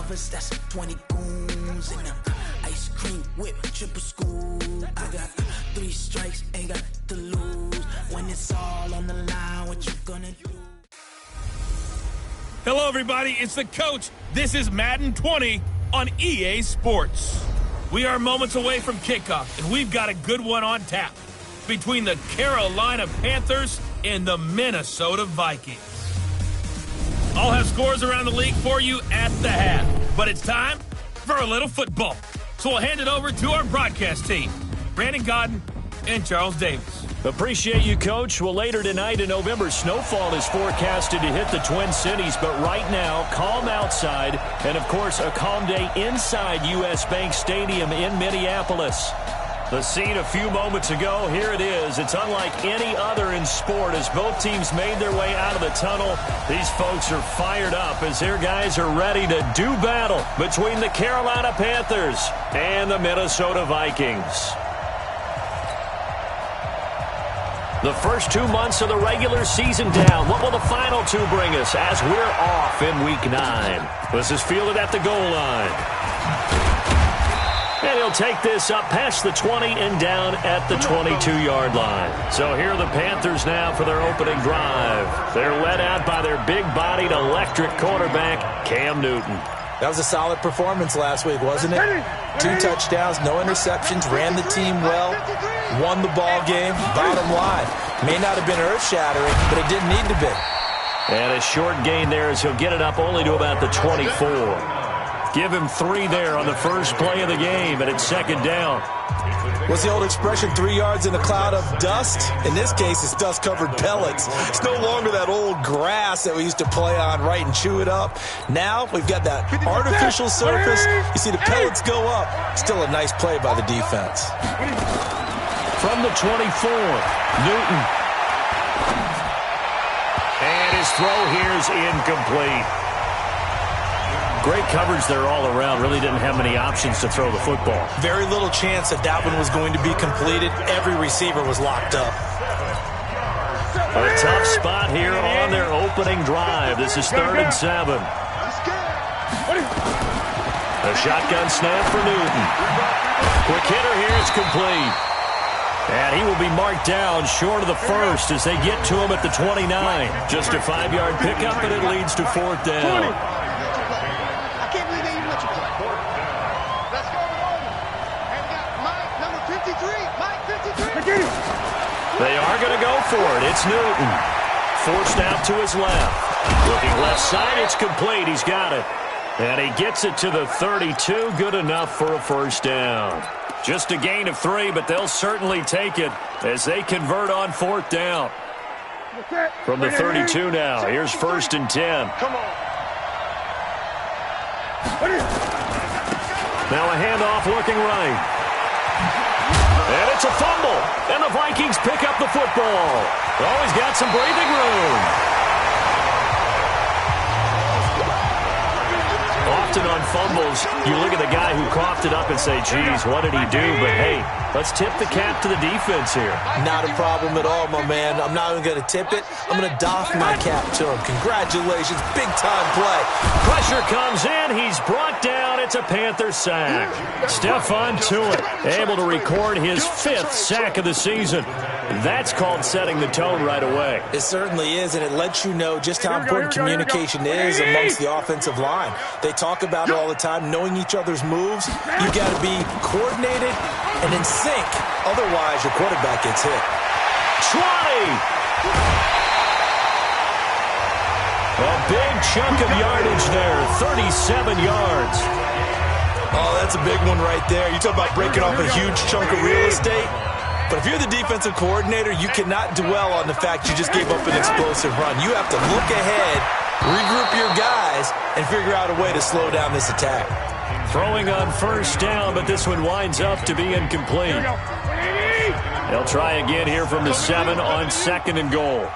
lovers, that's 20 goons. And ice cream whip, triple scoop. I got 3 strikes, ain't got to lose. When it's all on the line, what you gonna do? Hello, everybody. It's the coach. This is Madden 20 on EA Sports. We are moments away from kickoff, and we've got a good one on tap between the Carolina Panthers and the Minnesota Vikings. I'll have scores around the league for you at the half, but it's time for a little football. So we'll hand it over to our broadcast team, Brandon Godden and Charles Davis. Appreciate you, Coach. Well, later tonight in November, snowfall is forecasted to hit the Twin Cities, but right now, calm outside, and, of course, a calm day inside U.S. Bank Stadium in Minneapolis. The scene a few moments ago, here it is. It's unlike any other in sport as both teams made their way out of the tunnel. These folks are fired up as their guys are ready to do battle between the Carolina Panthers and the Minnesota Vikings. The first 2 months of the regular season down. What will the final 2 bring us as we're off in Week 9? This is fielded at the goal line. And he'll take this up past the 20 and down at the 22-yard line. So here are the Panthers now for their opening drive. They're led out by their big-bodied electric quarterback, Cam Newton. That was a solid performance last week, wasn't it? 2 touchdowns, no interceptions, ran the team well, won the ball game. Bottom line, may not have been earth-shattering, but it didn't need to be. And a short gain there as he'll get it up only to about the 24. Give him 3 there on the first play of the game, and it's second down. What's the old expression, 3 yards in a cloud of dust? In this case, it's dust-covered pellets. It's no longer that old grass that we used to play on, right, and chew it up. Now we've got that artificial surface. You see the pellets go up. Still a nice play by the defense. From the 24, Newton. And his throw here is incomplete. Great coverage there all around. Really didn't have many options to throw the football. Very little chance that one was going to be completed. Every receiver was locked up. A tough spot here on their opening drive. This is 3rd and 7. A shotgun snap for Newton. Quick hitter here. It's complete. And he will be marked down short of the first as they get to him at the 29. Just a 5-yard pickup, and it leads to 4th down. They are going to go for it. It's Newton. Forced out to his left. Looking left side, it's complete. He's got it. And he gets it to the 32. Good enough for a first down. Just a gain of 3, but they'll certainly take it as they convert on 4th down. From the 32 now, here's 1st and 10. Now a handoff looking right. And it's a fumble, and the Vikings pick up the football. Oh, he's got some breathing room. Often on fumbles, you look at the guy who coughed it up and say, geez, what did he do? But, hey, let's tip the cap to the defense here. Not a problem at all, my man. I'm not even going to tip it. I'm going to doff my cap to him. Congratulations. Big-time play. Pressure comes in. He's brought down. It's a Panther sack. Stephon Tuitt able to record his 5th sack of the season. That's called setting the tone right away. It certainly is, and it lets you know just how important communication is amongst the offensive line. They talk about it all the time, knowing each other's moves. You've got to be coordinated and in sync. Otherwise, your quarterback gets hit. 20! A big chunk of yardage there, 37 yards. Oh, that's a big one right there. You talk about breaking off a huge chunk of real estate. But if you're the defensive coordinator, you cannot dwell on the fact you just gave up an explosive run. You have to look ahead, regroup your guys, and figure out a way to slow down this attack. Throwing on first down, but this one winds up to be incomplete. They'll try again here from the 7 on 2nd and goal.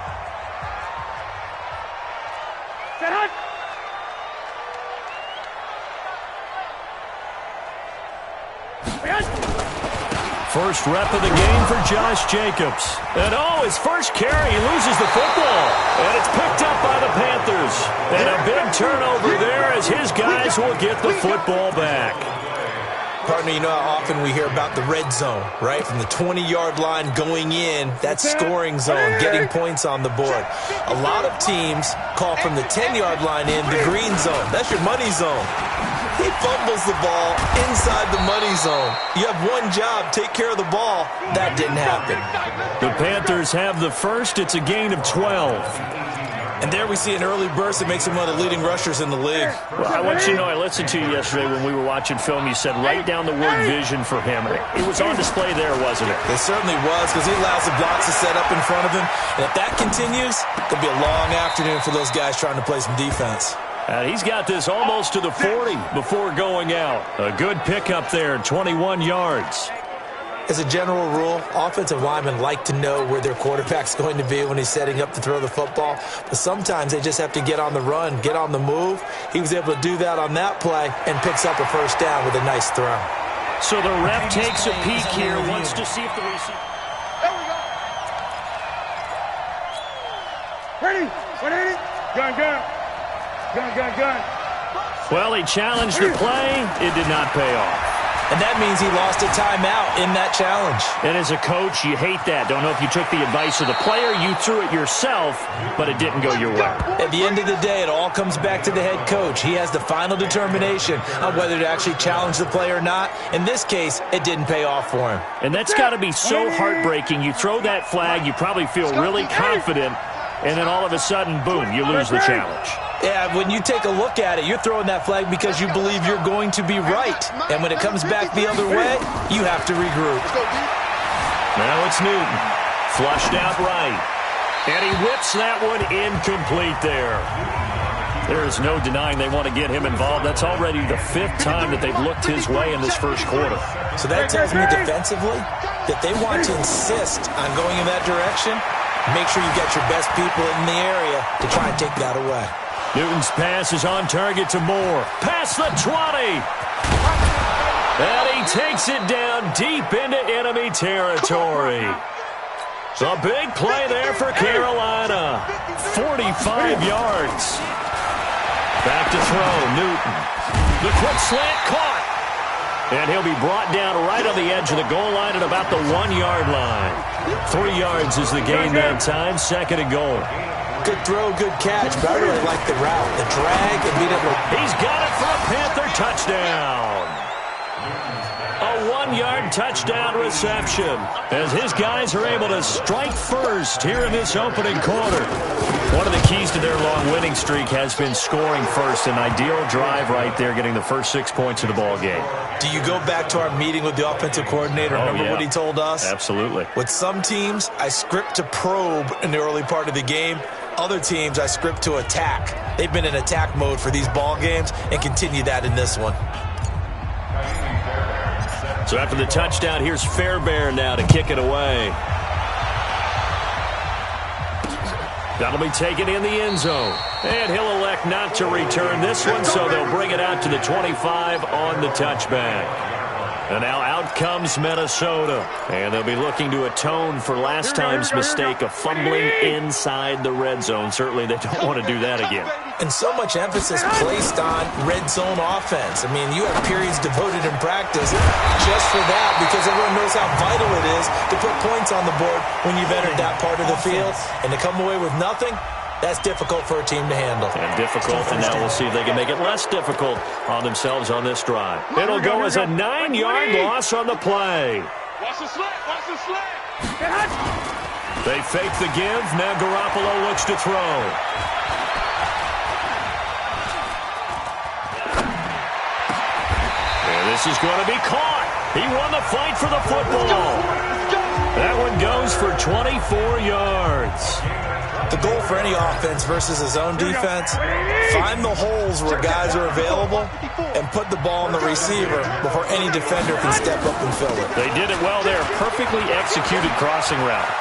First rep of the game for Josh Jacobs. And oh, his first carry, he loses the football. And it's picked up by the Panthers. And a big turnover there as his guys Panthers will get the football back. Partner, you know how often we hear about the red zone, right? From the 20-yard line going in, that's scoring zone, getting points on the board. A lot of teams call from the 10-yard line in the green zone. That's your money zone. He fumbles the ball inside the money zone. You have one job, take care of the ball. That didn't happen. The Panthers have the first. It's a gain of 12. And there we see an early burst that makes him one of the leading rushers in the league. Well, I want you to know, I listened to you yesterday when we were watching film. You said write down the word vision for him. It was on display there, wasn't it? It certainly was, because he allows the blocks to set up in front of him. And if that continues, it'll be a long afternoon for those guys trying to play some defense. He's got this almost to the 40 before going out. A good pickup there, 21 yards. As a general rule, offensive linemen like to know where their quarterback's going to be when he's setting up to throw the football. But sometimes they just have to get on the run, get on the move. He was able to do that on that play and picks up a first down with a nice throw. So the ref takes a peek here, wants to see if the receiver... There we go. Ready? 180. Gun, gun. Gun, gun, gun. Well, he challenged the play. It did not pay off. And that means he lost a timeout in that challenge. And as a coach, you hate that. Don't know if you took the advice of the player. You threw it yourself, but it didn't go your way. At the end of the day, it all comes back to the head coach. He has the final determination on whether to actually challenge the play or not. In this case, it didn't pay off for him. And that's got to be so heartbreaking. You throw that flag, you probably feel really confident, and then all of a sudden, boom, you lose the challenge. Yeah, when you take a look at it, you're throwing that flag because you believe you're going to be right. And when it comes back the other way, you have to regroup. Now it's Newton. Flushed out right. And he whips that one incomplete there. There is no denying they want to get him involved. That's already the 5th time that they've looked his way in this first quarter. So that tells me defensively that they want to insist on going in that direction. Make sure you get your best people in the area to try and take that away. Newton's pass is on target to Moore. Past the 20. And he takes it down deep into enemy territory. A big play there for Carolina. 45 yards. Back to throw, Newton. The quick slant caught. And he'll be brought down right on the edge of the goal line at about the 1-yard line. 3 yards is the gain that time. 2nd and goal. Good throw, good catch, but I really like the route, the drag, and being able to... He's got it for a Panther touchdown. A 1-yard touchdown reception as his guys are able to strike first here in this opening quarter. One of the keys to their long winning streak has been scoring first. An ideal drive right there, getting the first 6 points of the ball game. Do you go back to our meeting with the offensive coordinator? Remember what he told us? Absolutely. With some teams, I script to probe in the early part of the game. Other teams, I script to attack. They've been in attack mode for these ball games and continue that in this one. So after the touchdown, here's Fairbairn now to kick it away. That'll be taken in the end zone. And he'll elect not to return this one, so they'll bring it out to the 25 on the touchback. And now out comes Minnesota. And they'll be looking to atone for last time's mistake of fumbling inside the red zone. Certainly they don't want to do that again. And so much emphasis placed on red zone offense. I mean, you have periods devoted in practice just for that because everyone knows how vital it is to put points on the board when you've entered that part of the field. And to come away with nothing, that's difficult for a team to handle. And difficult, and now we'll see if they can make it less difficult on themselves on this drive. It'll go as a 9-yard loss on the play. Watch the slant, watch the slant. They fake the give. Now Garoppolo looks to throw. And this is going to be caught. He won the fight for the football. That one goes for 24 yards. The goal for any offense versus his own defense, find the holes where guys are available and put the ball on the receiver before any defender can step up and fill it. They did it well there. Perfectly executed crossing route.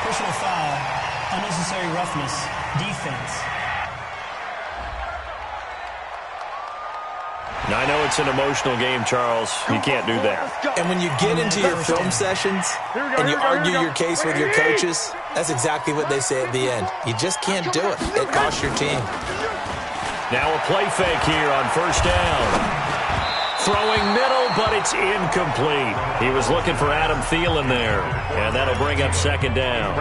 Personal foul, unnecessary roughness, defense. I know it's an emotional game, Charles. You can't do that. And when you get into your film sessions and you argue your case with your coaches, that's exactly what they say at the end. You just can't do it. It costs your team. Now a play fake here on first down. Throwing middle, but it's incomplete. He was looking for Adam Thielen there, and that'll bring up second down.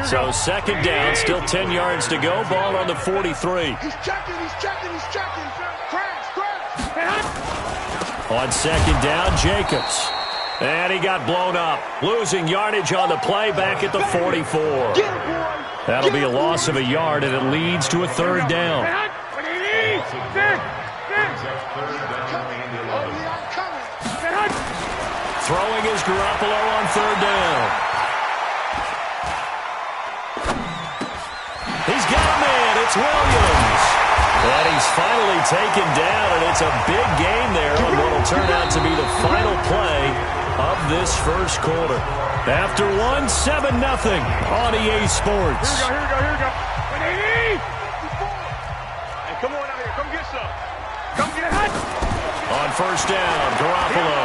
So second down, still 10 yards to go. Ball on the 43. He's checking. On second down, Jacobs. And he got blown up. Losing yardage on the play back at the 44. That'll be a loss of a yard, and it leads to a third down. Throwing is Garoppolo on third down. He's got a man. It's Williams. And he's finally taken down, and it's a big game there on what will turn out to be the final play of this first quarter. After 7-0 on EA Sports. Here we go. Hey, come on out here. Come get some. Come get it. On first down, Garoppolo.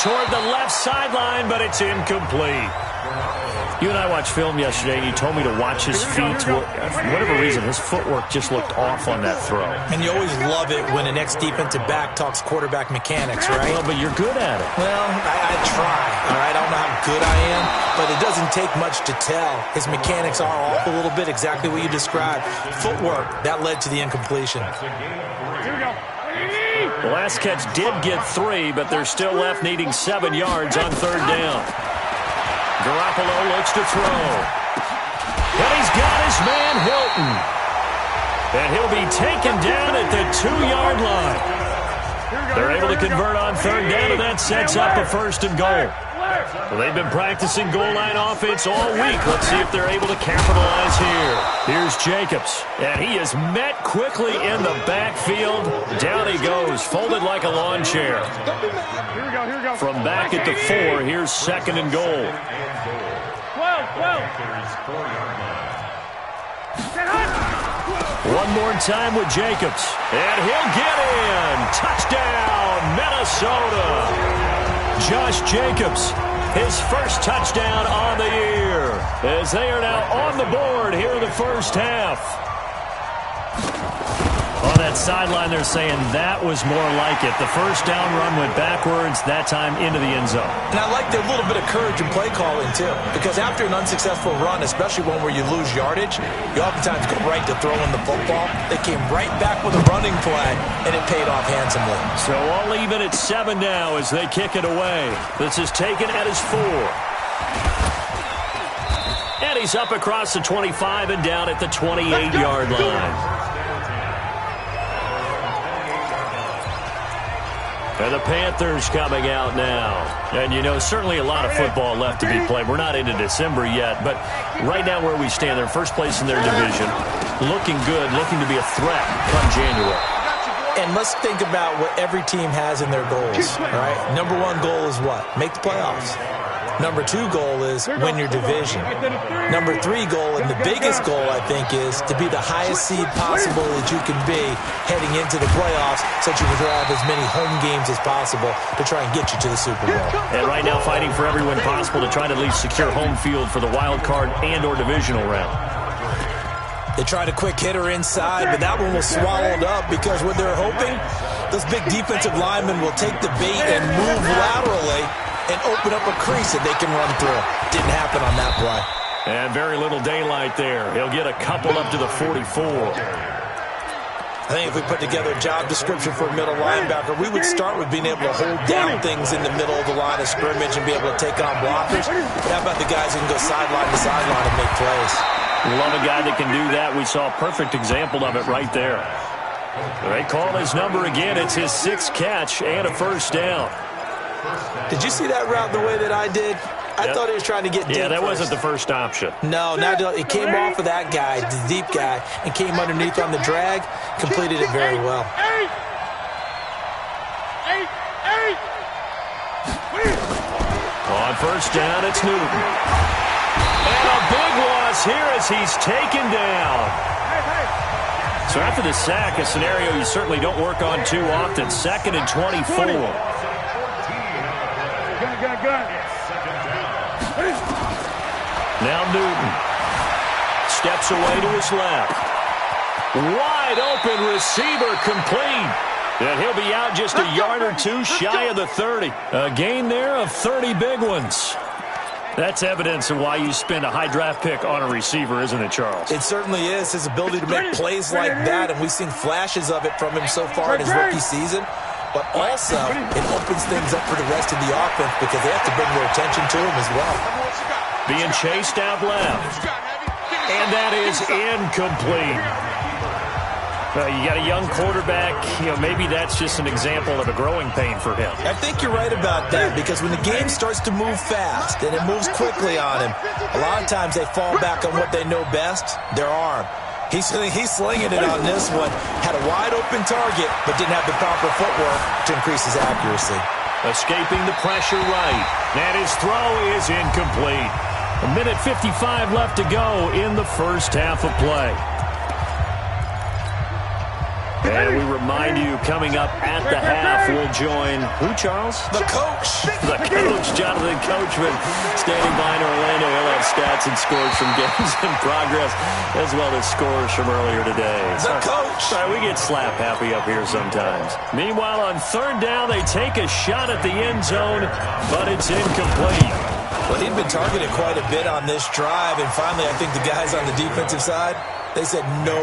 Toward the left sideline, but it's incomplete. You and I watched film yesterday, and you told me to watch his feet. For whatever reason, his footwork just looked off on that throw. And you always love it when an ex-defensive back talks quarterback mechanics, right? Well, but you're good at it. Well, I try, all right? I don't know how good I am, but it doesn't take much to tell. His mechanics are off a little bit, exactly what you described. Footwork, that led to the incompletion. The last catch did get 3, but they're still left needing 7 yards on third down. Garoppolo looks to throw. And he's got his man Hilton. And he'll be taken down at the 2-yard line. They're able to convert on third down, and that sets up a first and goal. Well, they've been practicing goal line offense all week. Let's see if they're able to capitalize here. Here's Jacobs, and he is met quickly in the backfield. Down he goes, folded like a lawn chair. From back at the 4, here's second and goal. 12. One more time with Jacobs, and he'll get in. Touchdown, Minnesota. Josh Jacobs, his first touchdown on the year, as they are now on the board here in the first half. On that sideline, they're saying that was more like it. The first down run went backwards, that time into the end zone. And I like their little bit of courage in play calling, too, because after an unsuccessful run, especially one where you lose yardage, you oftentimes go right to throwing the football. They came right back with a running play, and it paid off handsomely. So all even at 7 now as they kick it away. This is taken at his 4. And he's up across the 25 and down at the 28-yard line. And the Panthers coming out now. And, you know, certainly a lot of football left to be played. We're not into December yet, but right now where we stand, they're first place in their division. Looking good, looking to be a threat come January. And let's think about what every team has in their goals, all right? Number 1 goal is what? Make the playoffs. Number 2 goal is win your division. Number 3 goal, and the biggest goal, I think, is to be the highest seed possible that you can be heading into the playoffs so that you can have as many home games as possible to try and get you to the Super Bowl. And right now fighting for every win possible to try to at least secure home field for the wild card and or divisional round. They tried a quick hitter inside, but that one was swallowed up because what they're hoping, those big defensive linemen will take the bait and move laterally and open up a crease that they can run through. Didn't happen on that play. And very little daylight there. He'll get a couple up to the 44. I think if we put together a job description for a middle linebacker, we would start with being able to hold down things in the middle of the line of scrimmage and be able to take on blockers. How about the guys who can go sideline to sideline and make plays? Love a guy that can do that. We saw a perfect example of it right there. They call his number again. It's his 6th catch and a first down. Did you see that route the way that I did? I thought he was trying to get deep. Yeah, that first. wasn't the first option. No, it came off of that guy, the deep guy, and came underneath on the drag, completed it very well. On first down, it's Newton. And a big loss here as he's taken down. So after the sack, a scenario you certainly don't work on too often. 2nd and 24. Now Newton steps away to his left. Wide open receiver complete. And he'll be out just a yard or two shy of the 30. A gain there of 30 big ones. That's evidence of why you spend a high draft pick on a receiver, isn't it, Charles? It certainly is. His ability to make plays like that, and we've seen flashes of it from him so far in his rookie season. But also, it opens things up for the rest of the offense because they have to bring their attention to him as well. Being chased out left. And that is incomplete. You got a young quarterback. Maybe that's just an example of a growing pain for him. I think you're right about that because when the game starts to move fast and it moves quickly on him, a lot of times they fall back on what they know best, their arm. He's slinging it on this one. Had a wide-open target, but didn't have the proper footwork to increase his accuracy. Escaping the pressure right. And his throw is incomplete. 1:55 left to go in the first half of play. And we remind you, coming up at the half, we'll join who, Charles? The coach. The coach, Jonathan Coachman, standing by in Orlando. He'll have stats and scores from games in progress, as well as scores from earlier today. The coach. Sorry, we get slap happy up here sometimes. Meanwhile, on 3rd down, they take a shot at the end zone, but it's incomplete. Well, he'd been targeted quite a bit on this drive, and finally I think the guys on the defensive side, they said no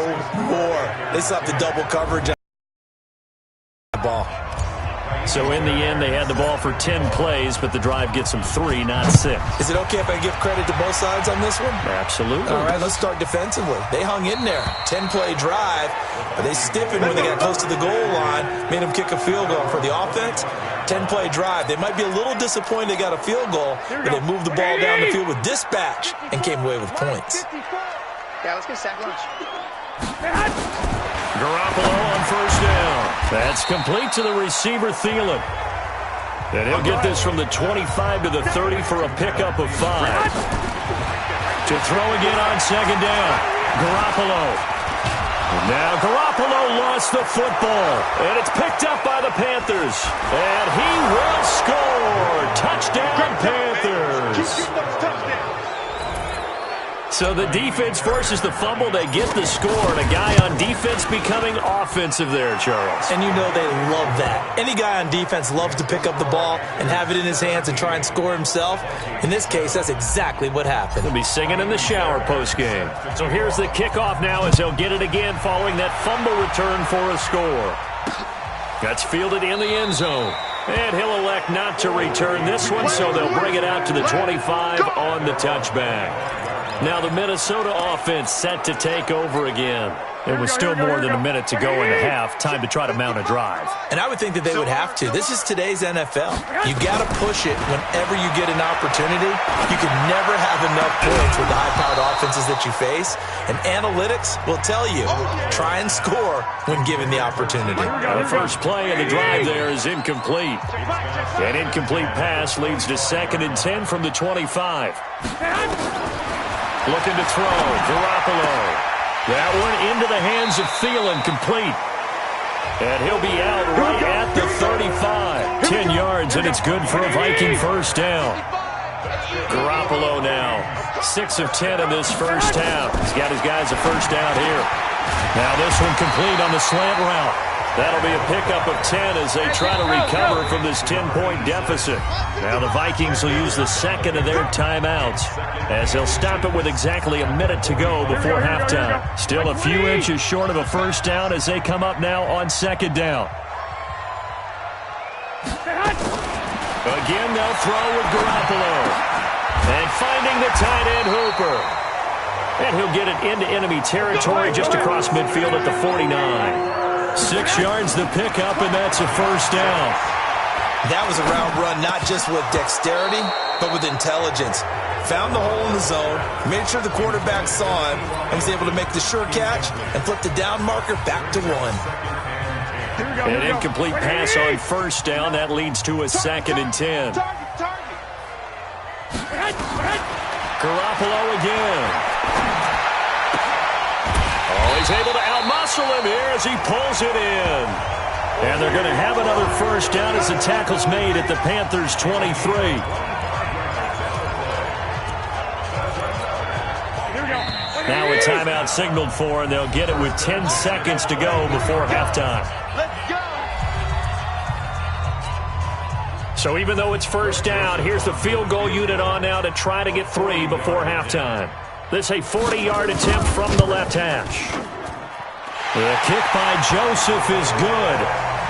more. They slapped the double coverage on the ball. So in the end, they had the ball for 10 plays, but the drive gets them 3, not 6. Is it okay if I give credit to both sides on this one? Absolutely. All right, let's start defensively. They hung in there. 10-play drive, but they stiffened when they got close to the goal line, made them kick a field goal. For the offense, 10-play drive. They might be a little disappointed they got a field goal, but they moved the ball down the field with dispatch and came away with points. Yeah, let's get sack lunch. Garoppolo on 1st down. That's complete to the receiver, Thielen. And he'll get this from the 25 to the 30 for a pickup of 5. To throw again on 2nd down. Garoppolo. Now Garoppolo lost the football. And it's picked up by the Panthers. And he will score. Touchdown, Panthers. So the defense forces the fumble. They get the score. And a guy on defense becoming offensive there, Charles. And you know they love that. Any guy on defense loves to pick up the ball and have it in his hands and try and score himself. In this case, that's exactly what happened. He'll be singing in the shower postgame. So here's the kickoff now as he'll get it again following that fumble return for a score. That's fielded in the end zone. And he'll elect not to return this one, so they'll bring it out to the 25 on the touchback. Now the Minnesota offense set to take over again. It was still more than a minute to go in the half. Time to try to mount a drive. And I would think that they would have to. This is today's NFL. You got to push it whenever you get an opportunity. You can never have enough points with the high-powered offenses that you face. And analytics will tell you, try and score when given the opportunity. The first play of the drive there is incomplete. An incomplete pass leads to 2nd and 10 from the 25. Looking to throw, Garoppolo. That one into the hands of Thielen, complete. And he'll be out right at the 35. 10 yards, and it's good for a Viking 1st down. Garoppolo now, 6 of 10 in this first half. He's got his guys a 1st down here. Now this one complete on the slant route. That'll be a pickup of 10 as they try to recover from this 10-point deficit. Now the Vikings will use the 2nd of their timeouts as they'll stop it with exactly a minute to go before halftime. Still a few inches short of a 1st down as they come up now on 2nd down. Again, they'll throw with Garoppolo. And finding the tight end, Hooper. And he'll get it into enemy territory just across midfield at the 49. 6 yards the pickup, and that's a 1st down. That was a route run not just with dexterity, but with intelligence. Found the hole in the zone, made sure the quarterback saw him, and was able to make the sure catch and flip the down marker back to 1. An incomplete pass on 1st down. That leads to a 2nd and 10. Garoppolo again. Oh, he's able to outmuscle whistle him here as he pulls it in. And they're going to have another first down as the tackle's made at the Panthers' 23. Now a timeout signaled for, and they'll get it with 10 seconds to go before halftime. Let's go. So even though it's first down, here's the field goal unit on now to try to get 3 before halftime. This a 40-yard attempt from the left hash. The kick by Joseph is good.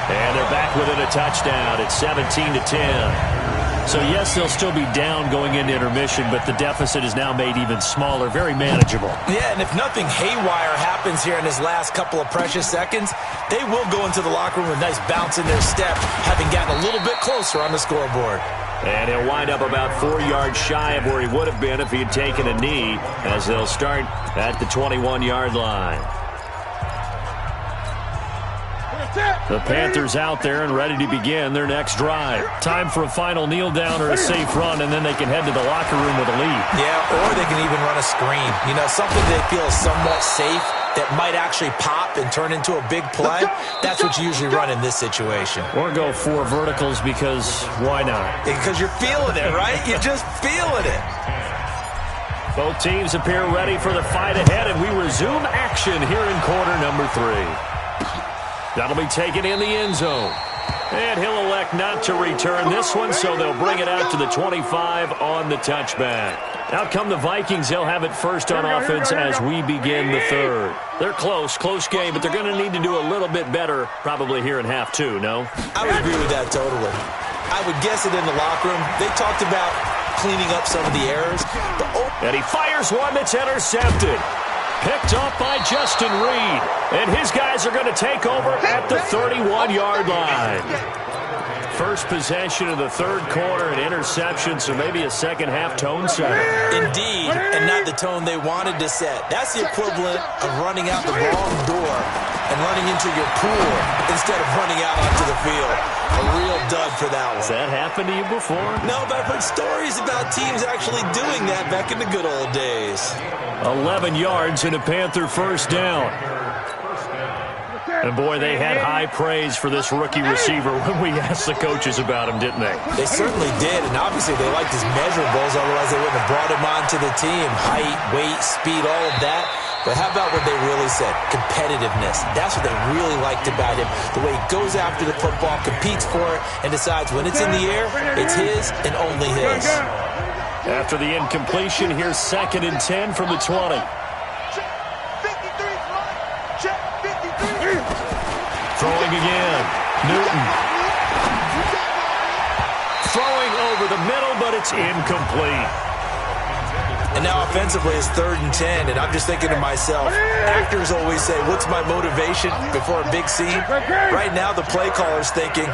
And they're back within a touchdown. It's 17-10. So, yes, they'll still be down going into intermission, but the deficit is now made even smaller, very manageable. Yeah, and if nothing haywire happens here in his last couple of precious seconds, they will go into the locker room with a nice bounce in their step, having gotten a little bit closer on the scoreboard. And he'll wind up about 4 yards shy of where he would have been if he had taken a knee, as they'll start at the 21-yard line. The Panthers out there and ready to begin their next drive. Time for a final kneel down or a safe run, and then they can head to the locker room with a lead. Yeah, or they can even run a screen. You know, something they feel is somewhat safe that might actually pop and turn into a big play. That's what you usually run in this situation. Or go 4 verticals because why not? Because you're feeling it, right? You're just feeling it. Both teams appear ready for the fight ahead, and we resume action here in quarter number 3. That'll be taken in the end zone. And he'll elect not to return this one, so they'll bring it out to the 25 on the touchback. Out come the Vikings. They'll have it first on offense as we begin the third. They're close game, but they're going to need to do a little bit better probably here in half 2, no? I would agree with that totally. I would guess it in the locker room. They talked about cleaning up some of the errors. And he fires one that's intercepted. Picked off by Justin Reed. And his guys are going to take over at the 31-yard line. First possession of the third quarter, an interception, so maybe a second-half tone setter. Indeed, and not the tone they wanted to set. That's the equivalent of running out the wrong door and running into your pool instead of running out onto the field. A real dud for that one. Has that happened to you before? No, but I've heard stories about teams actually doing that back in the good old days. 11 yards and a Panther first down. And, boy, they had high praise for this rookie receiver when we asked the coaches about him, didn't they? They certainly did, and obviously they liked his measurables, otherwise they wouldn't have brought him onto the team. Height, weight, speed, all of that. But how about what they really said? Competitiveness. That's what they really liked about him. The way he goes after the football, competes for it, and decides when it's in the air, it's his and only his. After the incompletion, here's 2nd and 10 from the 20. Throwing again. Newton. Throwing over the middle, but it's incomplete. And now offensively it's 3rd and 10, and I'm just thinking to myself, actors always say, what's my motivation before a big scene? Right now the play caller's thinking,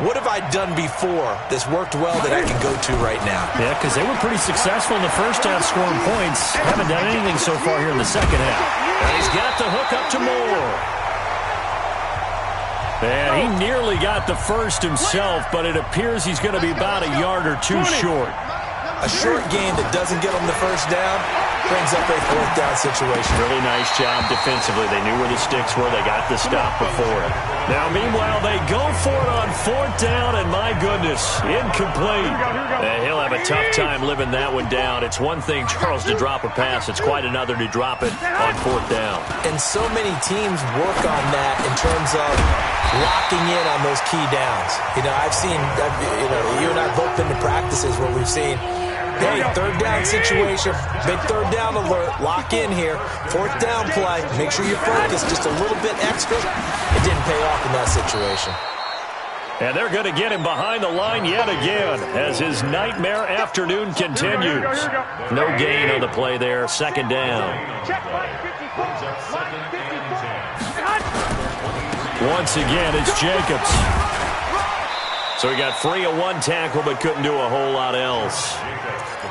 what have I done before that's worked well that I can go to right now? Yeah, because they were pretty successful in the first half scoring points. Haven't done anything so far here in the second half. And he's got the hook up to Moore. And he nearly got the first himself, but it appears he's going to be about a yard or 2 short. A short game that doesn't get them the first down brings up a 4th down situation. Really nice job defensively. They knew where the sticks were. They got the stop before it. Now, meanwhile, they go for it on 4th down, and my goodness, incomplete. And he'll have a tough time living that one down. It's one thing, Charles, to drop a pass. It's quite another to drop it on 4th down. And so many teams work on that in terms of locking in on those key downs. You know, I've seen, you and I both been to practices where we've seen, hey, 3rd down situation, big 3rd down alert, lock in here, 4th down play, make sure you focus just a little bit extra. It didn't pay off in that situation. And they're going to get him behind the line yet again as his nightmare afternoon continues. No gain on the play there, 2nd down. Once again, it's Jacobs. So he got free of 1 tackle but couldn't do a whole lot else.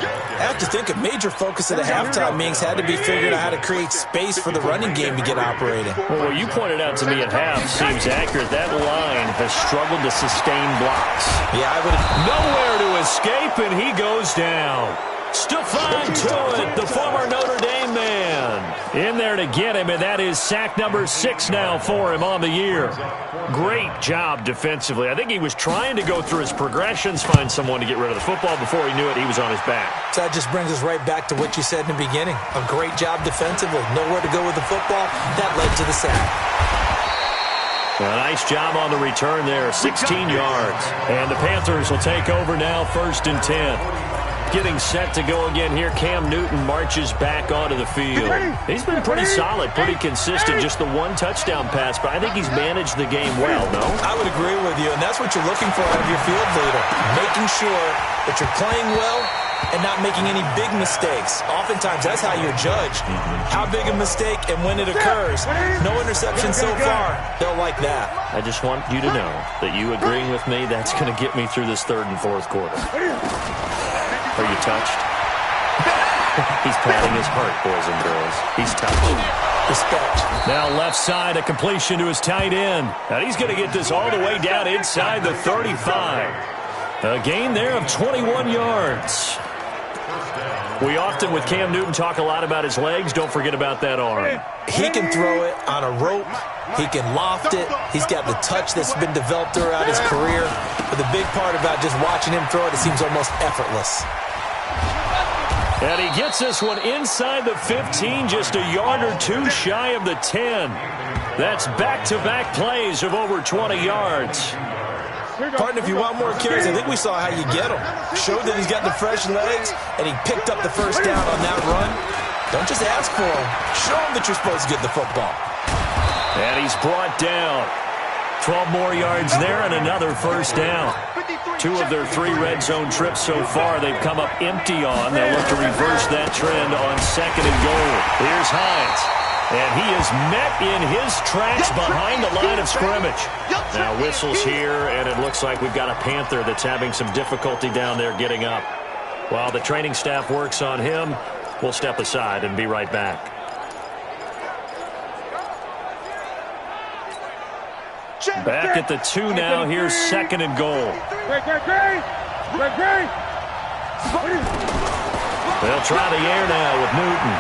I have to think a major focus of the halftime meetings had to be figuring out how to create space for the running game to get operating. Well, what you pointed out to me at half seems accurate. That line has struggled to sustain blocks. Yeah, I would have. Nowhere to escape, and he goes down. Stephon Tuitt, the former Notre Dame man. In there to get him, and that is sack number 6 now for him on the year. Great job defensively. I think he was trying to go through his progressions, find someone to get rid of the football. Before he knew it, he was on his back. So that just brings us right back to what you said in the beginning. A great job defensively. Nowhere to go with the football. That led to the sack. A nice job on the return there, 16 yards. And the Panthers will take over now, 1st and 10. Getting set to go again here. Cam Newton marches back onto the field. He's been pretty solid, pretty consistent. Just the one touchdown pass, but I think he's managed the game well, no? I would agree with you, and that's what you're looking for out of your field leader. Making sure that you're playing well and not making any big mistakes. Oftentimes, that's how you're judged. How big a mistake and when it occurs. No interception so far. They'll like that. I just want you to know that you agreeing with me, that's going to get me through this 3rd and 4th quarter. Are you touched? He's patting his heart, boys and girls. He's touched. Respect. Now left side, a completion to his tight end. And he's going to get this all the way down inside the 35. A gain there of 21 yards. We often, with Cam Newton, talk a lot about his legs. Don't forget about that arm. He can throw it on a rope. He can loft it. He's got the touch that's been developed throughout his career. But the big part about just watching him throw it, it seems almost effortless. And he gets this one inside the 15, just a yard or two shy of the 10. That's back-to-back plays of over 20 yards. Partner, if you want more carries, I think we saw how you get him. Showed that he's got the fresh legs, and he picked up the 1st down on that run. Don't just ask for him. Show him that you're supposed to get the football. And he's brought down. 12 more yards there and another 1st down. 2 of their 3 red zone trips so far they've come up empty on. They'll look to reverse that trend on 2nd and goal. Here's Hines. And he is met in his tracks behind the line of scrimmage. Now whistles here, and it looks like we've got a Panther that's having some difficulty down there getting up. While the training staff works on him, we'll step aside and be right back. Back at the 2 now. Here's 2nd and goal. They'll try the air now with Newton.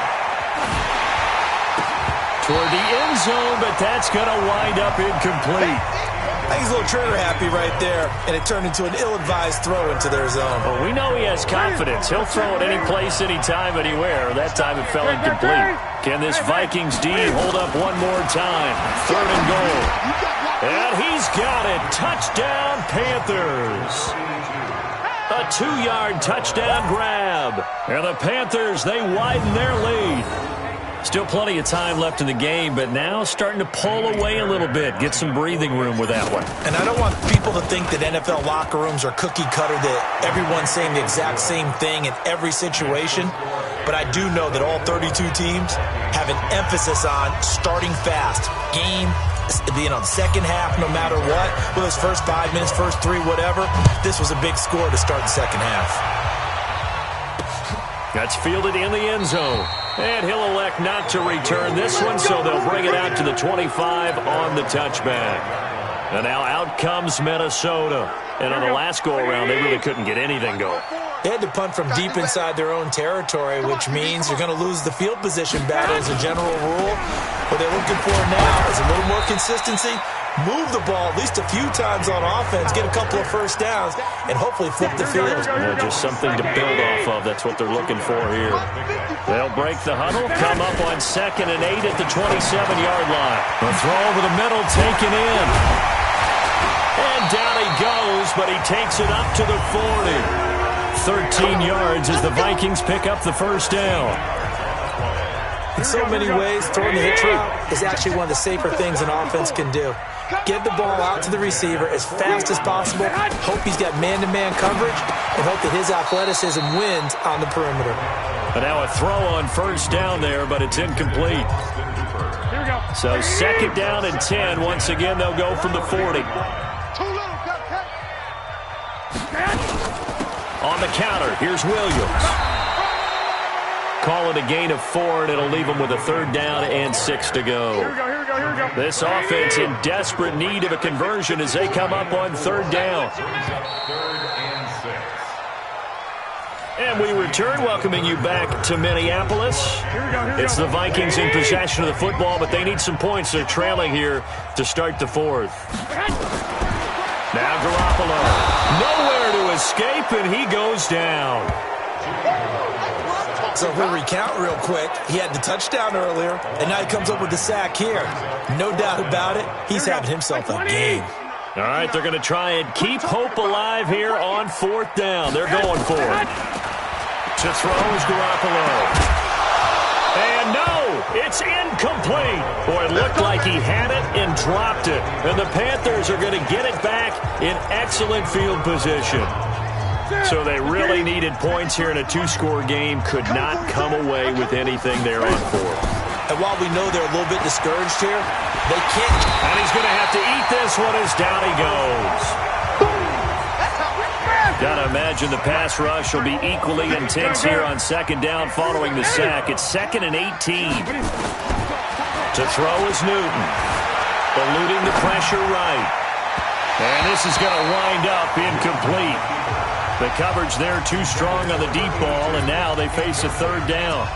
Toward the end zone, but that's going to wind up incomplete. I think he's a little trigger happy right there, and it turned into an ill-advised throw into their zone. Well, we know he has confidence. He'll throw it any place, anytime, anywhere. That time it fell incomplete. Can this Vikings D hold up one more time? 3rd and goal. And he's got it. Touchdown, Panthers. A 2-yard touchdown grab. And the Panthers, they widen their lead. Still plenty of time left in the game, but now starting to pull away a little bit. Get some breathing room with that one. And I don't want people to think that NFL locker rooms are cookie cutter, that everyone's saying the exact same thing in every situation. But I do know that all 32 teams have an emphasis on starting fast. Game, the second half, no matter what. Whether it's first 5 minutes, first 3, whatever. This was a big score to start the second half. That's fielded in the end zone. And he'll elect not to return this one, so they'll bring it out to the 25 on the touchback. And now out comes Minnesota. And on the last go-around, they really couldn't get anything going. They had to punt from deep inside their own territory, which means you're going to lose the field position battle as a general rule. What they're looking for now is a little more consistency, move the ball at least a few times on offense, get a couple of 1st downs, and hopefully flip the field. Just something to build off of. That's what they're looking for here. They'll break the huddle, come up on 2nd and 8 at the 27-yard line. The throw over the middle taken in. And down he goes, but he takes it up to the 40. 13 yards as the Vikings pick up the 1st down. In so many ways, throwing the hitch route is actually one of the safer things an offense can do. Get the ball out to the receiver as fast as possible, hope he's got man-to-man coverage, and hope that his athleticism wins on the perimeter. And now a throw on 1st down there, but it's incomplete. So 2nd down and 10. Once again, they'll go from the 40. On the counter, here's Williams. Call it a gain of 4, and it'll leave them with a 3rd down and 6 to go. Here we go. This offense in desperate need of a conversion as they come up on 3rd down. And we return, welcoming you back to Minneapolis. It's the Vikings in possession of the football, but they need some points. They're trailing here to start the fourth. Now Garoppolo. Nowhere to escape, and he goes down. So we'll recount real quick. He had the touchdown earlier, and now he comes up with the sack here. No doubt about it, he's having himself a game. All right, they're going to try and keep hope alive here on fourth down. They're going for it. To throw is Garoppolo. And no, it's incomplete. Boy, it looked like he had it and dropped it. And the Panthers are going to get it back in excellent field position. So they really needed points here in a two-score game. Could not come away with anything there on fourth. And while we know they're a little bit discouraged here, they can't. And he's going to have to eat this one as down he goes. Got to imagine the pass rush will be equally intense here on second down following the sack. It's 2nd and 18. To throw is Newton. Eluding the pressure right. And this is going to wind up incomplete. The coverage there too strong on the deep ball, and now they face a third down.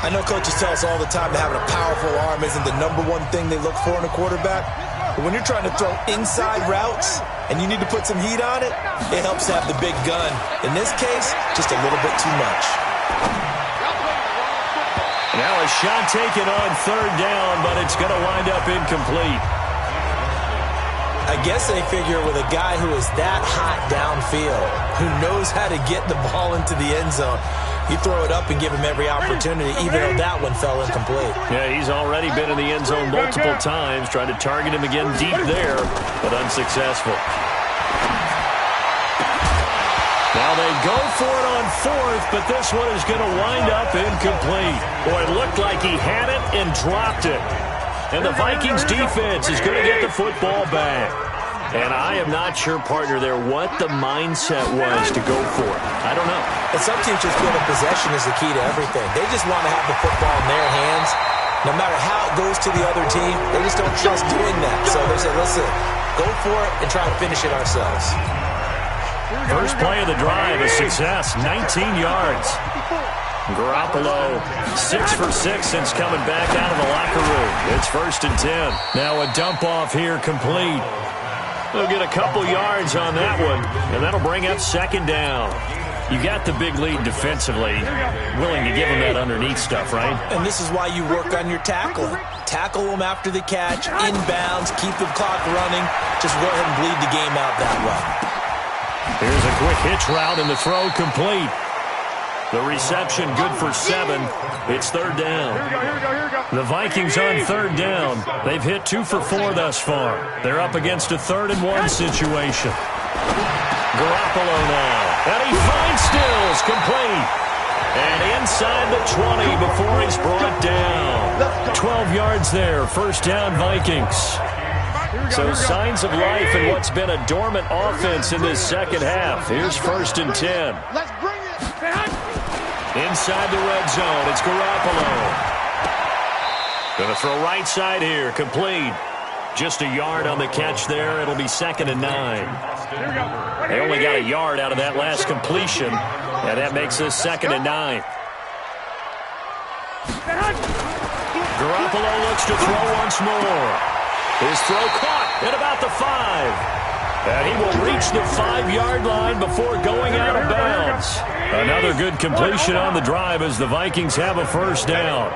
I know coaches tell us all the time that having a powerful arm isn't the #1 thing they look for in a quarterback. But when you're trying to throw inside routes and you need to put some heat on it, it helps to have the big gun. In this case, just a little bit too much. Now a shot taken on third down, but it's going to wind up incomplete. I guess they figure with a guy who is that hot downfield, who knows how to get the ball into the end zone, you throw it up and give him every opportunity, even though that one fell incomplete. Yeah, he's already been in the end zone multiple times, trying to target him again deep there, but unsuccessful. Now they go for it on fourth, but this one is going to wind up incomplete. Boy, it looked like he had it and dropped it. And the Vikings defense is going to get the football back. And I am not sure, partner, there what the mindset was to go for it. I don't know. And some teams just feel that possession is the key to everything. They just want to have the football in their hands. No matter how it goes to the other team, they just don't trust doing that. So they say, listen, go for it and try to finish it ourselves. First play of the drive, a success, 19 yards. Garoppolo, 6 for 6 since coming back out of the locker room. It's 1st and 10. Now a dump off here complete. They'll get a couple yards on that one, and that'll bring up 2nd down. You got the big lead defensively. Willing to give them that underneath stuff, right? And this is why you work on your tackling. Tackle them after the catch, inbounds, keep the clock running. Just go ahead and bleed the game out that way. Here's a quick hitch route, and the throw complete. The reception good for 7. It's 3rd down. The Vikings on 3rd down. They've hit 2 for 4 thus far. They're up against a 3rd and 1 situation. Garoppolo now. And he finds Stills complete. And inside the 20 before he's brought down. 12 yards there. 1st down Vikings. So signs of life in what's been a dormant offense in this second half. Here's 1st and 10. Let's bring it. Inside the red zone, it's Garoppolo. Going to throw right side here, complete. Just a yard on the catch there. It'll be 2nd and 9. They only got a yard out of that last completion, and that makes this 2nd and 9. Garoppolo looks to throw once more. His throw caught at about the 5. And he will reach the 5-yard line before going out of bounds. Another good completion on the drive as the Vikings have a 1st down.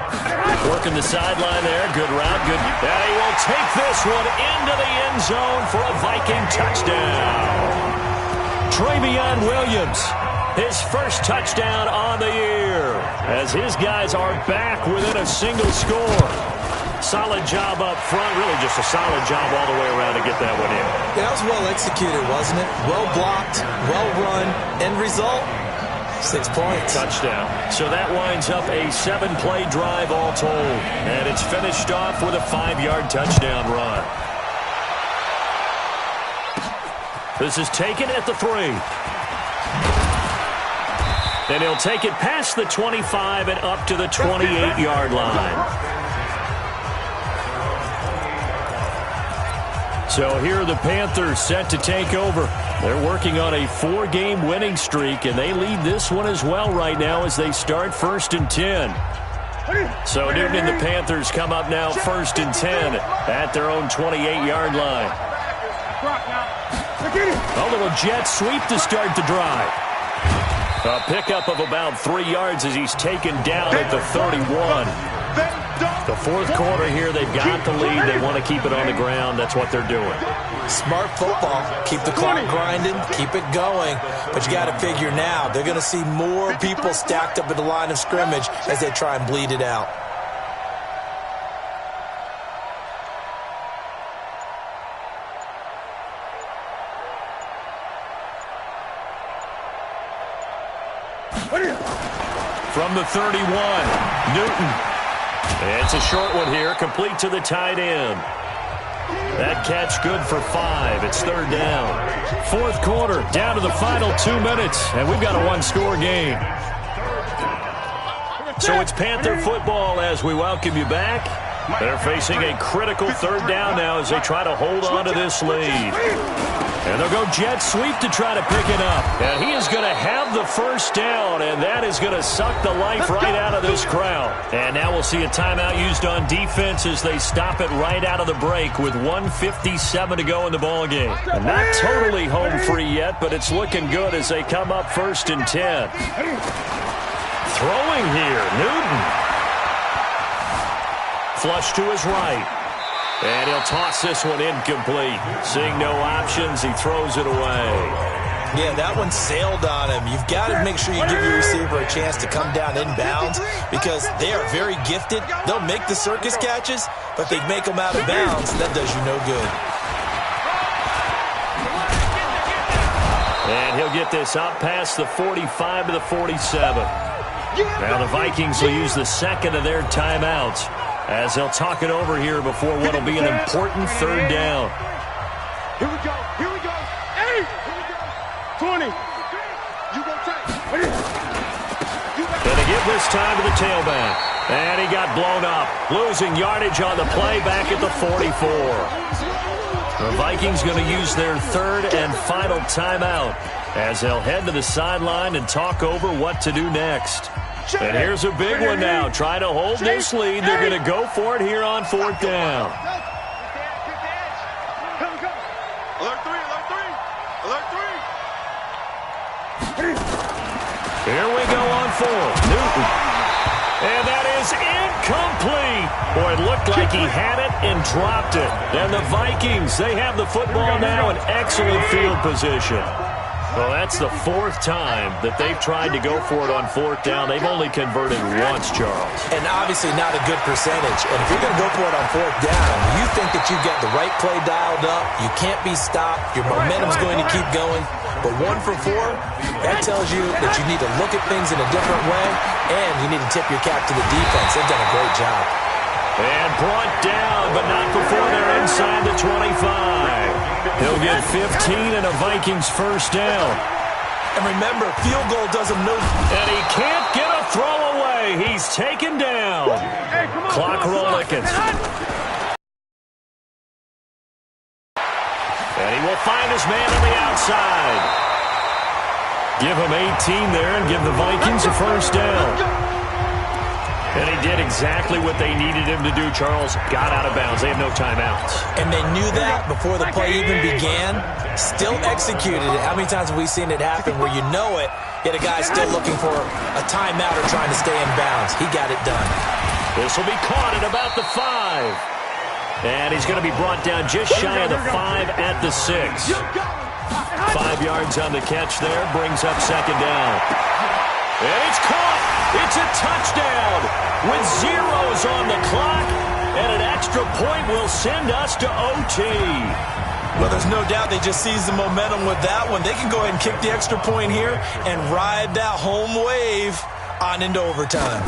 Working the sideline there. Good route. Good. And he will take this one into the end zone for a Viking touchdown. Travion Williams, his 1st touchdown on the year, as his guys are back within a single score. Solid job up front. Really just a solid job all the way around to get that one in. Yeah, that was well executed, wasn't it? Well blocked, well run. End result, 6 points. Touchdown. So that winds up a 7-play drive all told. And it's finished off with a 5-yard touchdown run. This is taken at the 3. And he'll take it past the 25 and up to the 28-yard line. So here are the Panthers set to take over. They're working on a 4-game winning streak, and they lead this one as well right now as they start 1st and 10. So Newton and the Panthers come up now 1st and 10 at their own 28-yard line. A little jet sweep to start the drive. A pickup of about 3 yards as he's taken down at the 31. The fourth quarter here, they've got the lead. They want to keep it on the ground. That's what they're doing. Smart football. Keep the clock grinding. Keep it going. But you got to figure now, they're going to see more people stacked up at the line of scrimmage as they try and bleed it out. From the 31, Newton. It's a short one here, complete to the tight end. That catch good for 5. It's 3rd down. Fourth quarter, down to the final 2 minutes, and we've got a 1-score game. So it's Panther football as we welcome you back. They're facing a critical 3rd down now as they try to hold on to this lead. And they'll go jet sweep to try to pick it up. And he is going to have the 1st down, and that is going to suck the life right out of this crowd. And now we'll see a timeout used on defense as they stop it right out of the break with 1:57 to go in the ballgame. And not totally home free yet, but it's looking good as they come up 1st and 10. Throwing here, Newton. Flush to his right. And he'll toss this one incomplete. Seeing no options, he throws it away. Yeah, that one sailed on him. You've got to make sure you give your receiver a chance to come down inbounds because they are very gifted. They'll make the circus catches, but they make them out of bounds. That does you no good. And he'll get this up past the 45 to the 47. Now the Vikings will use the second of their timeouts as they'll talk it over here before what will be an important 3rd down. Here we go. Here we go. 8. Here we go. 20. You go take. Gonna give this time to the tailback. And he got blown up. Losing yardage on the play back at the 44. The Vikings going to use their 3rd and final timeout as they'll head to the sideline and talk over what to do next. And here's a big one now. Trying to hold this lead. They're going to go for it here on 4th down. Alert 3, alert 3, alert 3. Here we go on 4th. Newton. And that is incomplete. Boy, it looked like he had it and dropped it. And the Vikings, they have the football now in excellent field position. Well, that's the 4th time that they've tried to go for it on 4th down. They've only converted once, Charles. And obviously not a good percentage. And if you're going to go for it on 4th down, you think that you've got the right play dialed up, you can't be stopped, your momentum's going to keep going. But 1 for 4, that tells you that you need to look at things in a different way, and you need to tip your cap to the defense. They've done a great job. And brought down, but not before they're inside the 25. He'll get 15 and a Vikings 1st down. And remember, field goal doesn't move. And he can't get a throw away. He's taken down. Clock rolling. And he will find his man on the outside. Give him 18 there and give the Vikings a 1st down. And he did exactly what they needed him to do, Charles. Got out of bounds. They have no timeouts. And they knew that before the play even began. Still executed it. How many times have we seen it happen where you know it, yet a guy's still looking for a timeout or trying to stay in bounds? He got it done. This will be caught at about the 5. And he's going to be brought down just shy of the 5 at the 6. 5 yards on the catch there. Brings up 2nd down. And it's caught. It's a touchdown with zeros on the clock. And an extra point will send us to OT. Well, there's no doubt they just seized the momentum with that one. They can go ahead and kick the extra point here and ride that home wave on into overtime.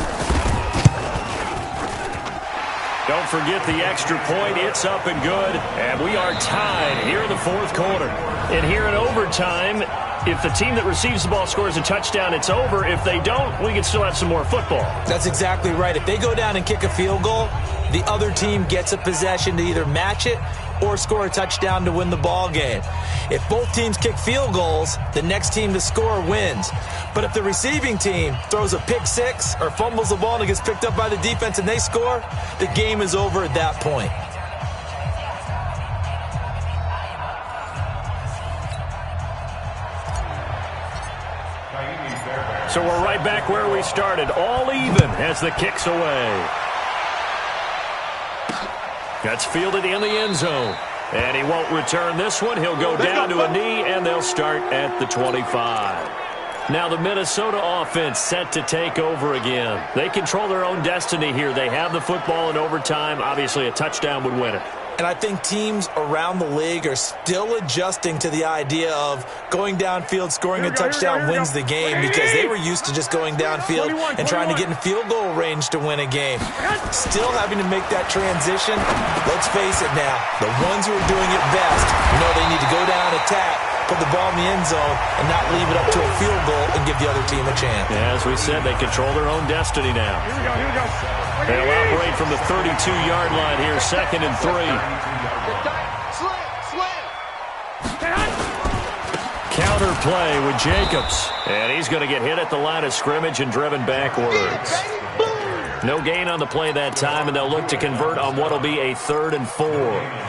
Don't forget the extra point. It's up and good. And we are tied here in the 4th quarter. And here in overtime, if the team that receives the ball scores a touchdown, it's over. If they don't, we can still have some more football. That's exactly right. If they go down and kick a field goal, the other team gets a possession to either match it or score a touchdown to win the ball game. If both teams kick field goals, the next team to score wins. But if the receiving team throws a pick six or fumbles the ball and it gets picked up by the defense and they score, the game is over at that point. So we're right back where we started, all even as the kick's away. That's fielded in the end zone. And he won't return this one. He'll go down to a knee, and they'll start at the 25. Now the Minnesota offense set to take over again. They control their own destiny here. They have the football in overtime. Obviously, a touchdown would win it. And I think teams around the league are still adjusting to the idea of going downfield, scoring a touchdown wins the game, because they were used to just going downfield and trying to get in field goal range to win a game. Still having to make that transition. Let's face it now, the ones who are doing it best know they need to go down, attack, put the ball in the end zone, and not leave it up to a field goal and give the other team a chance. Yeah, as we said, they control their own destiny now. Here we go. They'll operate from the 32-yard line here, 2nd and 3. Counter play with Jacobs. And he's going to get hit at the line of scrimmage and driven backwards. No gain on the play that time, and they'll look to convert on what will be a 3rd and 4.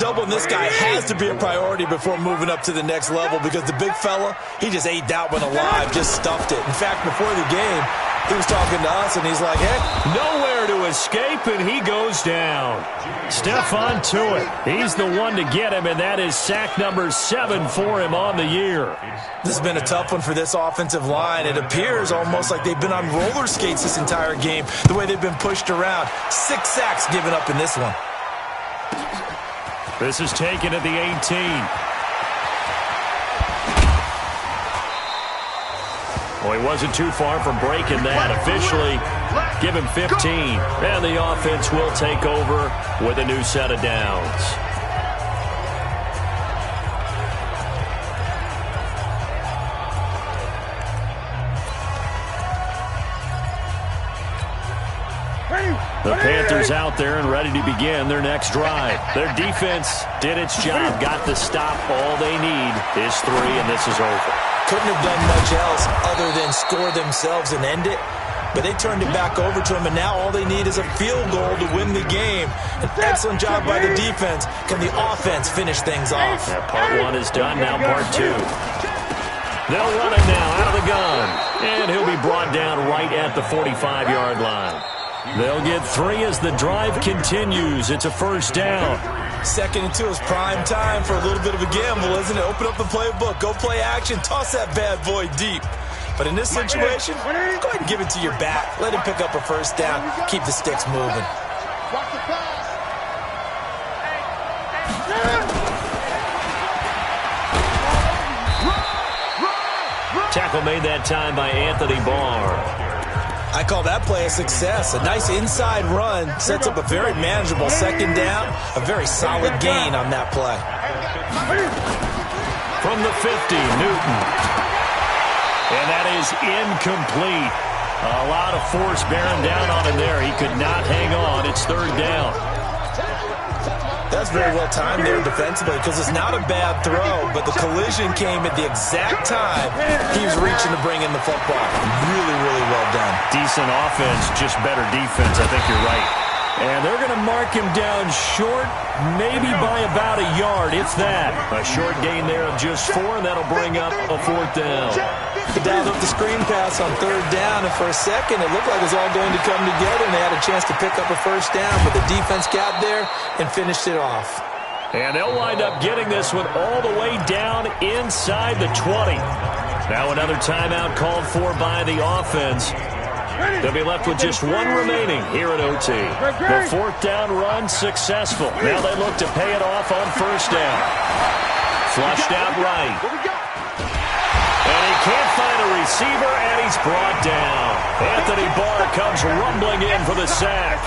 Doubling this guy has to be a priority before moving up to the next level, because the big fella, he just ate that one alive, just stuffed it. In fact, before the game, he was talking to us, and he's like, hey. Nowhere to escape, and he goes down. Stephon Tuitt, he's the one to get him, and that is sack number 7 for him on the year. This has been a tough one for this offensive line. It appears almost like they've been on roller skates this entire game, the way they've been pushed around. 6 sacks given up in this one. This is taken at the 18. Well, he wasn't too far from breaking that. Officially, give him 15. And the offense will take over with a new set of downs. The Panthers out there and ready to begin their next drive. Their defense did its job, got the stop. All they need is 3, and this is over. Couldn't have done much else other than score themselves and end it. But they turned it back over to him, and now all they need is a field goal to win the game. An excellent job by the defense. Can the offense finish things off? Yeah, part 1 is done, now part 2. They'll run it now out of the gun. And he'll be brought down right at the 45-yard line. They'll get 3 as the drive continues. It's a first down. 2nd and 2 is prime time for a little bit of a gamble, isn't it? Open up the playbook, go play action, toss that bad boy deep. But in this situation, go ahead and give it to your back. Let him pick up a first down. Keep the sticks moving. Tackle made that time by Anthony Barr. I call that play a success. A nice inside run sets up a very manageable 2nd down. A very solid gain on that play. From the 50, Newton. And that is incomplete. A lot of force bearing down on him there. He could not hang on. It's 3rd down. That's very well timed there defensively, because it's not a bad throw, but the collision came at the exact time he was reaching to bring in the football. Really, really well done. Decent offense, just better defense. I think you're right. And they're going to mark him down short, maybe by about a yard, if that. A short gain there of just 4, and that'll bring up a 4th down. They dialed up the screen pass on 3rd down, and for a second it looked like it was all going to come together, and they had a chance to pick up a first down, but the defense got there and finished it off. And they'll wind up getting this one all the way down inside the 20. Now another timeout called for by the offense. They'll be left with just 1 remaining here at OT. The 4th down run successful. Now they look to pay it off on first down. Flushed out right. And he can't find a receiver, and he's brought down. Anthony Barr comes rumbling in for the sack.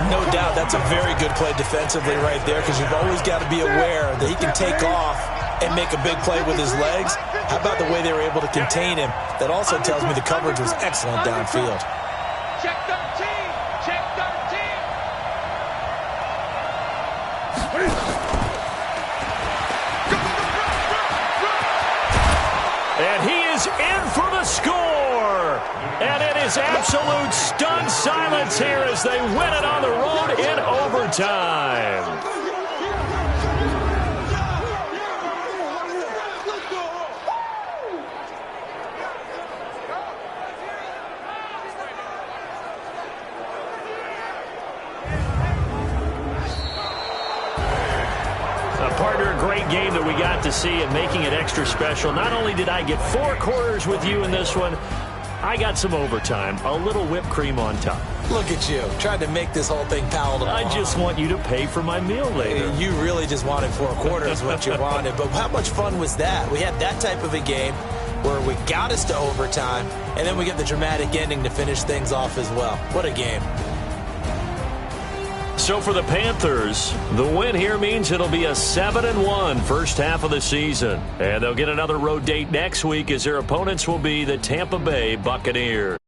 No doubt that's a very good play defensively right there, because you've always got to be aware that he can take off and make a big play with his legs. How about the way they were able to contain him? That also tells me the coverage was excellent downfield. Check 13. Check 13. And he is in for the score. And it is absolute stunned silence here as they win it on the road in overtime. Partner, a great game that we got to see and making it extra special. Not only did I get 4 quarters with you in this one, I got some overtime, a little whipped cream on top. Look at you, trying to make this whole thing palatable. I just want you to pay for my meal later. You really just wanted 4 quarters, what you wanted. But how much fun was that? We had that type of a game where we got us to overtime, and then we get the dramatic ending to finish things off as well. What a game. So for the Panthers, the win here means it'll be a 7-1 first half of the season. And they'll get another road date next week as their opponents will be the Tampa Bay Buccaneers.